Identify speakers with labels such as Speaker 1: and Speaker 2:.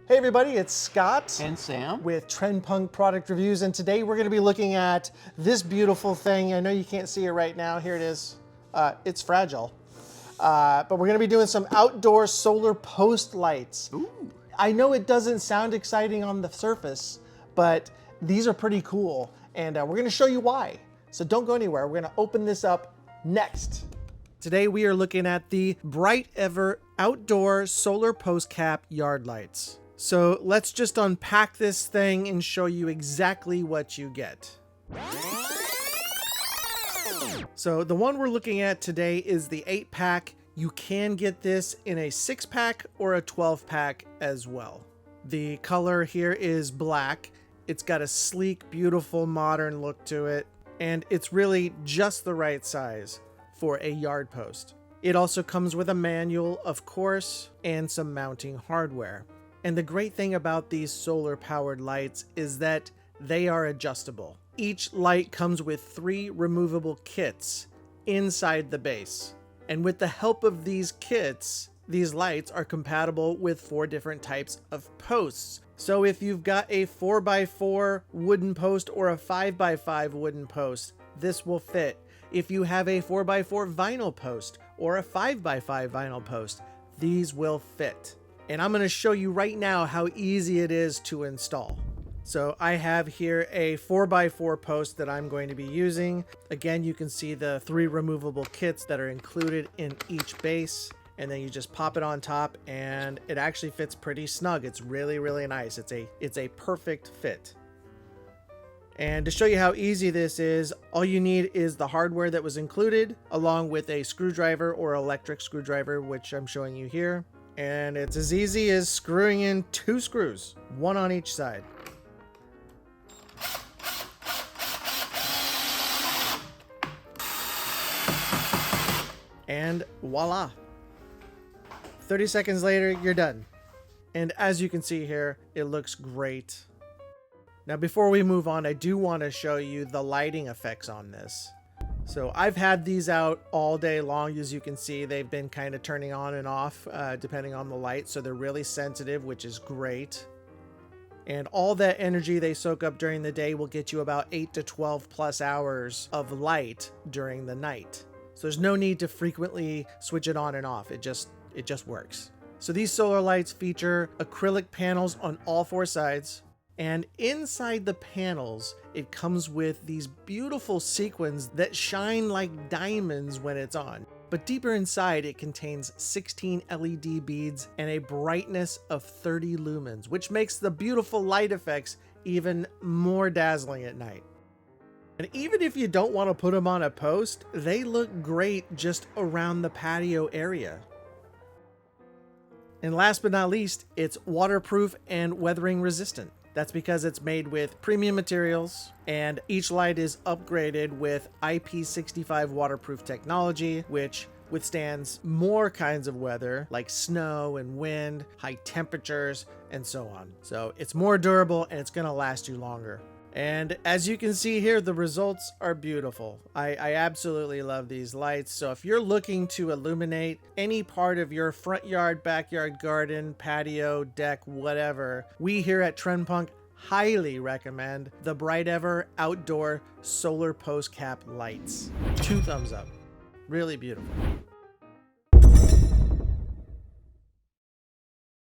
Speaker 1: Hey everybody, it's Scott
Speaker 2: And Sam
Speaker 1: with Trend Punk Product Reviews, and today we're going to be looking at this beautiful thing. I know you can't see it right now. Here it is. It's fragile. But we're going to be doing some outdoor solar post lights.
Speaker 2: Ooh.
Speaker 1: I know it doesn't sound exciting on the surface, but these are pretty cool, and we're going to show you why. So don't go anywhere. We're going to open this up next. Today we are looking at the Brightever outdoor solar post cap yard lights. So let's just unpack this thing and show you exactly what you get. So the one we're looking at today is the 8-pack. You can get this in a 6-pack or a 12-pack as well. The color here is black. It's got a sleek, beautiful, modern look to it, and it's really just the right size for a yard post. It also comes with a manual, of course, and some mounting hardware. And the great thing about these solar powered lights is that they are adjustable. Each light comes with 3 removable kits inside the base. And with the help of these kits, these lights are compatible with 4 different types of posts. So if you've got a 4x4 wooden post or a 5x5 wooden post, this will fit. If you have a 4x4 vinyl post or a 5x5 vinyl post, these will fit. And I'm going to show you right now how easy it is to install. So I have here a 4x4 post that I'm going to be using. Again, you can see the 3 removable kits that are included in each base. And then you just pop it on top and it actually fits pretty snug. It's really, really nice. It's a perfect fit. And to show you how easy this is, all you need is the hardware that was included, along with a screwdriver or electric screwdriver, which I'm showing you here. And it's as easy as screwing in 2 screws, 1 on each side. And voila! 30 seconds later, you're done. And as you can see here, it looks great. Now before we move on, I do want to show you the lighting effects on this. So I've had these out all day long. As you can see, they've been kind of turning on and off depending on the light. So they're really sensitive, which is great. And all that energy they soak up during the day will get you about 8 to 12 plus hours of light during the night. So there's no need to frequently switch it on and off. It just works. So these solar lights feature acrylic panels on all 4 sides. And inside the panels, it comes with these beautiful sequins that shine like diamonds when it's on. But deeper inside, it contains 16 LED beads and a brightness of 30 lumens, which makes the beautiful light effects even more dazzling at night. And even if you don't want to put them on a post, they look great just around the patio area. And last but not least, it's waterproof and weathering resistant. That's because it's made with premium materials, and each light is upgraded with IP65 waterproof technology, which withstands more kinds of weather like snow and wind, high temperatures, and so on. So it's more durable and it's going to last you longer. And as you can see here, the results are beautiful. I absolutely love these lights. So if you're looking to illuminate any part of your front yard, backyard, garden, patio, deck, whatever, we here at Trend Punk highly recommend the Brightever outdoor solar post cap lights. 2 thumbs up. Really beautiful.